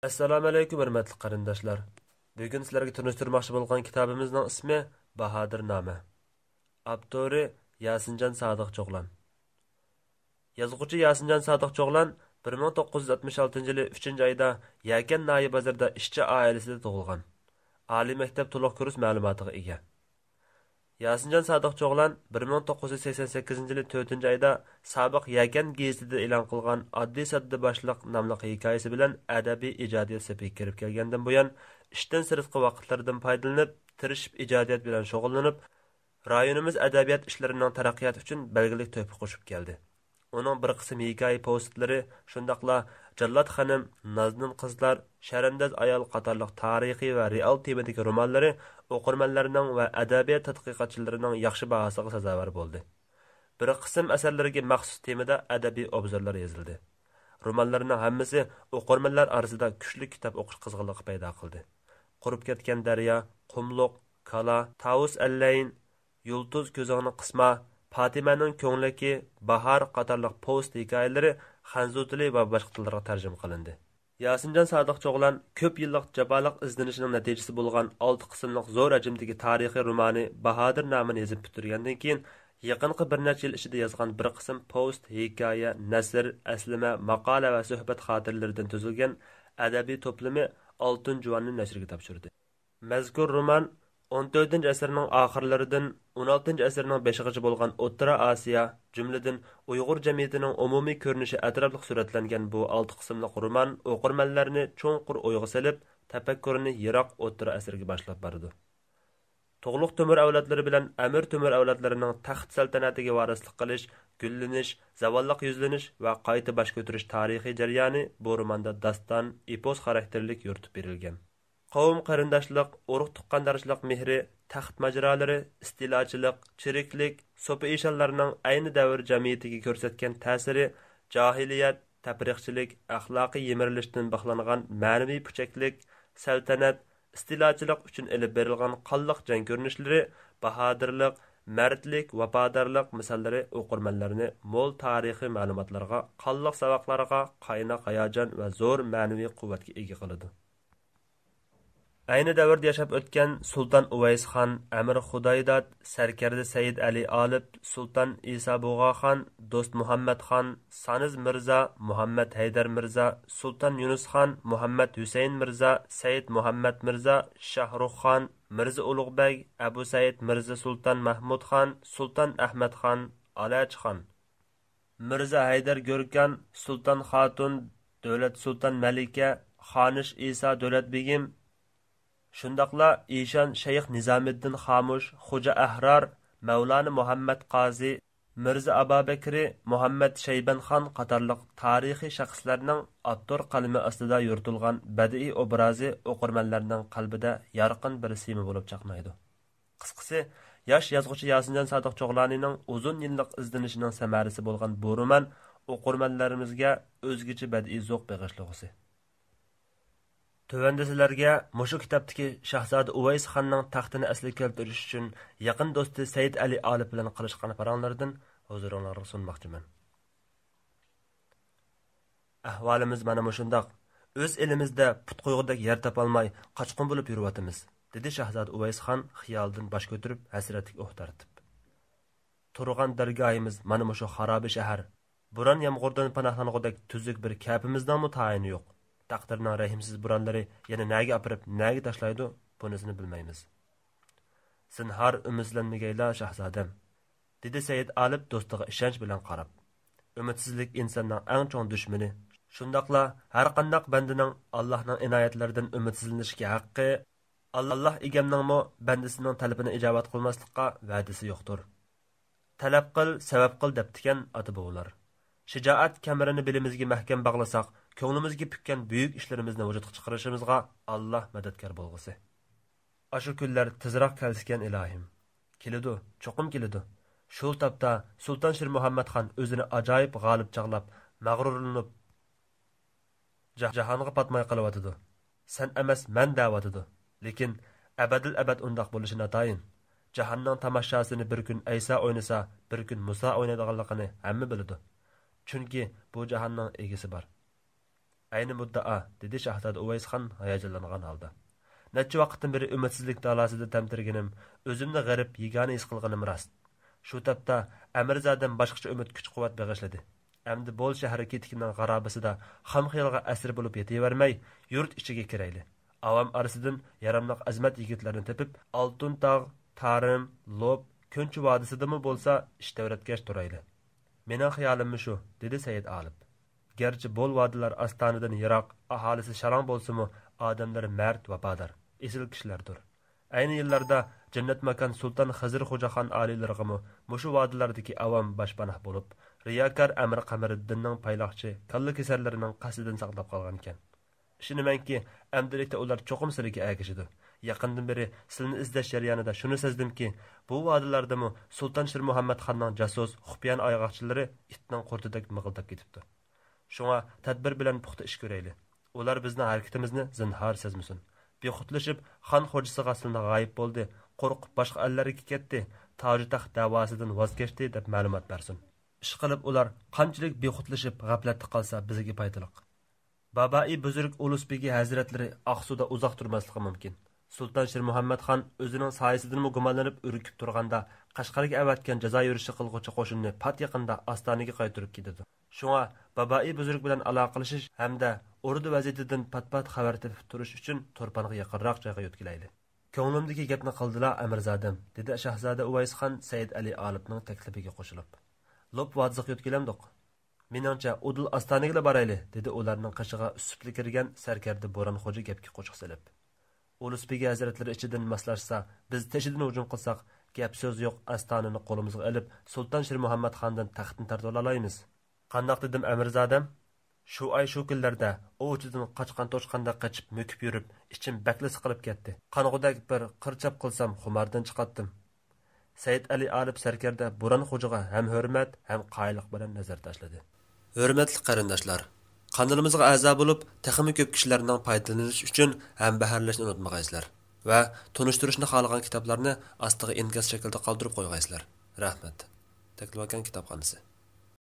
Assalomu alaykum hurmatli qarindoshlar. Bugun sizlarga tanishtirmoqchi bo'lgan kitobimizning ismi Bahodir Noma. Avtori Yasinjon Sodiqcho'g'lan. Yozuvchi Yasinjon Sodiqcho'g'lan 1966-yili 3-oyda Yakan Nayi bozorida ishchi oilasida tug'ilgan. Oliy maktab to'liq kurs ma'lumotiga ega. Yasinjon Sodiqcho'g'lan 1988-yili 4-oyda sobiq Yakan gazetida e'lon qilgan Oddiy sodda boshliq nomli hikoyasi bilan adabiy ijodiyat safiga kirib kelgandan buyon ishdan sirtqi vaqtlardan foydalanib, tirishib ijodiyat bilan shug'ullanib, rayonimiz adabiyot ishlarining taraqqiyoti uchun belgilik to'pi qo'shib keldi. Uning bir qism hikoya postlari, shundaqla Jallod xonim, Naznin qizlar, Sharandaz ayol qatorliq tarixiy va real temadagi romanlari o'qirmanlarning va adabiyot tadqiqotchilarining yaxshi bahosiga sazovor bo'ldi. Bir qism asarlarga maxsus temada adabiy obzorlar yozildi. Romanlarning hammasi o'qirmanlar orasida kuchli kitob o'qish qizg'inligi paydo qildi. Qurib ketgan daryo, Qumluq, Kala, Tavus allayn, Yulduz ko'zingni qisma, Fatimaning ko'ngliki, Bahor qatorliq post hikoyalari xanzu tili va boshqa tillarga tarjima qilindi. Yasinjon Sodiqcho'g'lan ko'p yillik jaboliq izlanishining natijasi bo'lgan 6 qismliq zo'r hajmdagi tarixiy romani Bahodir nomini yozib bitirgandan keyin yaqinqi bir necha yil ichida yozgan bir qism post, hikoya, nasr, aslima, maqola va suhbat xotiralaridan tuzilgan adabiy to'plami Oltin juvonni nashrga topshirdi. Mazkur roman 14-asrning oxirlaridan 16-asrning boshigacha bo'lgan O'rta Osiyo, jumladan Uyg'ur jamiyatining umumiy ko'rinishi atrofliq suratlangan bu 6 qismliq roman o'qirmanlarni cho'nqur o'yga solib, tafakkurini yiroq O'rta asrga boshlab bordi. Tug'luq Temur avlodlari bilan Amir Temur avlodlarining taxt saltanatiga varislik qilish, gullanish, zavolliq yuzlanish va qayta bosh ko'tarish tarixiy jarayoni bu romanda daston, epos xarakterlik yoritib berilgan. Qavm qarindoshlik, urug' tuqqandoshlik mehri, taxt majrolari, istilochilik, chiriklik, so'pi ishonlarning ayni davr jamiyatiga ko'rsatgan ta'siri, jahiliyat, tafriqchilik, axloqiy yemirilishdan bog'langan ma'naviy puchaklik, saltanat, istilochilik uchun ilib berilgan qonliq jang ko'rinishlari, bahodirlik, mardlik, vafodorlik misollari o'qirmanlarni mo'l tarixiy ma'lumotlarga, qonliq saboqlarga, qaynoq hayajon va zo'r ma'naviy quvvatga ega qiladi. Ayni davrda yashab o'tgan Sultan Uvays xon, Amir Xudoydod, Sarkarda Said Ali Olib, Sultan Isa Bug'oxon, Do'st Muhammad xon, Saniz Mirza, Muhammad Haydar Mirza, Sultan Yunus xon, Muhammad Husayn Mirza, Said Muhammad Mirza, Shahrux xon, Mirza Ulug'bek, Abu Said Mirza Sultan Mahmud xon, Sultan Ahmad xon, Alach xon, Mirza Haydar Go'rkan, Sultan Xotun, Davlat Sultan Malika, Xonish Isa Davlat begim, shundaqla Eshon Shayx Nizomiddin Xomush, Xo'ja Ahror, Mavlona Muhammad Qozi, Mirza Abubakri, Muhammad Shayban xon qatorliq tarixiy shaxslarning avtor qalami ostida yuritilgan badiiy obrazi o'qirmanlarning qalbida yorqin bir siymo bo'lib chaqnaydi. Qisqasi, yosh yozuvchi Yasinjon Sodiqcho'g'lanining uzun yillik izlanishining samarasi bo'lgan bu roman o'qirmanlarimizga o'zgacha badiiy zavq bag'ishlag'usi. Tövəndə sizlərə mushu kitobdagi Shahzoda Uvays xonning taxtini asli keltirish uchun yaqin do'sti Said Ali Olib bilan qilishgan paranlardan huzuringizga sunmoqchiman. Ahvolimiz mana shundoq. O'z elimizda put qo'yg'idek yer topolmay qochqin bo'lib yuryapmiz, dedi Shahzoda Uvays xon xiyoldan bosh ko'tarib hasratga o'xtartib. Turgan dargohimiz mana shu xarobi shahar. Buran yomg'irdan panohlangudek tuzuk bir kapimizdan mutayini yo'q. Taqdirning rahimsiz buranlari yana naga apirib, naga tashlaydi, bunisini bilmaymiz. Zinhar umidlanmagaylar shahzodam, dedi Said Olib do'stiga ishonch bilan qarab. Umidsizlik insonning eng chong dushmani. Shundaqla har qanday bandaning Allohning inoyatlaridan umidsizlanishga haqqi, Alloh egamningmi bandasining talabini ijobat qilmaslikqa va'dasi yo'qdir. Talab qil, sabab qil debdikan ota-bobolar. Shijoat kamarini belimizga mahkam bog'lasak, ko'nglimizga pukkan buyuk ishlarimizni vujudga chiqarishimizga Alloh madadkor bo'lg'isi. Ashu kunlar tezroq kelsigan ilohim. Keladi, cho'qim keladi. Shu topda Sultan Shir Muhammad xon o'zini ajoyib g'olib chaqlab, mag'rurlanib jahonga patmay qilyotidi. Sen emas, men da'vatidi. Lekin abadil abad undoq bo'lishi natayin. Jahonning tamoshasini bir kun Aysa o'ynasa, bir kun Musa o'ynaydiganligini hamma biladi. Chunki bu jahonning egisi bor. Ayni muddao, dedi Shahzoda Uvaysxon hayajonlangan holda. Necha vaqtdan beri ümidsizlik dalasida tamtirganim, o'zimni g'arib yegona his qilganim rost. Shu tapda Amirzodam boshqacha umid kuch-quvvat bag'ishladi. Endi Bol shahri ketikining g'arabasida xam xiyolga asir bo'lib yetavermay, yurt ichiga kirayli. Avam arasidan yaramliq azmat yigitlarni tepib, Oltin tog', Tarim, Lob, Ko'nchi vodisidami bo'lsa, ishtavrotgash turayli. Mening xiyolim shu, dedi Said Olib. Gerçi bol vadilar astanidan yiroq, aholisi sharang bo'lsa-mu, odamlari mard, vafodor, esil kishilardir. Ayni yillarda Jannat makon Sultan Xizr Xo'jaxon oliylariga mushu vodilardagi avam boshpanah bo'lib, riyokor Amir Qamariddinning payloqchi, kalla kasallarining qasdidan saqlab qolgan ekan. Ishonamanki, amdilikda ular cho'qim siliga agishidi. Yaqindan beri silni izlash jarayonida shuni sezdimki, bu vodilardami Sultan Shir Muhammad xonning jasus, xufiyan oyg'oqchilari itning qurtidek mig'ildab ketibdi. Shunga tadbir bilan puxta ish ko'rayli. Ular bizning harakatimizni zinhor sezmasin. Bexutlashib xon xo'jasiga silni g'oyib bo'ldi, qo'rqib boshqa allarga ketdi, toji-taxt da'vosidan voz kechdi deb ma'lumot bersin. Ish qilib ular qanchalik bexutlashib g'aflatda qolsa bizga foydali. Babai buzurg Ulusbegi hazratlari Aqsuda uzoq turmasligi mumkin. Sultan Shir Muhammad xon o'zining soyasidan gumonlanib urkib turganda Qashqarga avatgan jazo yurishi qilg'uchi qo'shinni pat yaqinda Ostoniga qaytarib ketdi. Shunga Babai buzurg bilan aloqalashish hamda o'rda vaziyatidan pat-pat xabar topib turish uchun To'rponga yaqinroq joyga yo'tkilayli. Ko'nglimdagi gapni qildilar Amirzodam, dedi Shahzoda Uvaysxon Said Ali Olibning taklifiga qo'shilib. Lob vodisiga yo'tkilamdiq. Meningcha Udil Ostoniga borayli, dedi ularning qishig'a usibli kirgan sarkarda Bo'ron xo'ja gapga qo'shiq silib. Ulusbegi hazratlari ichidan maslashsa, biz teshidan hujum qilsak, gap so'z yo'q, Ostonini qo'limizga olib, Sultan Shir Muhammad xondan taxtni tortib olaymiz. Qandoq dedim Amirzodam? Shu ay shu kunlarda o'chidan qochgan to'shqanda qochib mo'kib yurib, ichim baklis qilib ketdi. Qanog'idagi bir qirchab qilsam xumardan chiqatdim. Said Ali Olib sarkarda Bo'ron xo'jaga ham hurmat, ham qoyillik bilan nazar tashladi. Hurmatli qarindoshlar, kanalımızga a'zo bo'lib, texmi ko'p kishilarning foydalanish uchun ham baharlashni unutmag'aysizlar va tunishtirishni xohlagan kitoblarni ostiga inkas shaklida qoldirib qo'yg'aysizlar. Rahmat. Taklif kitobxonasi.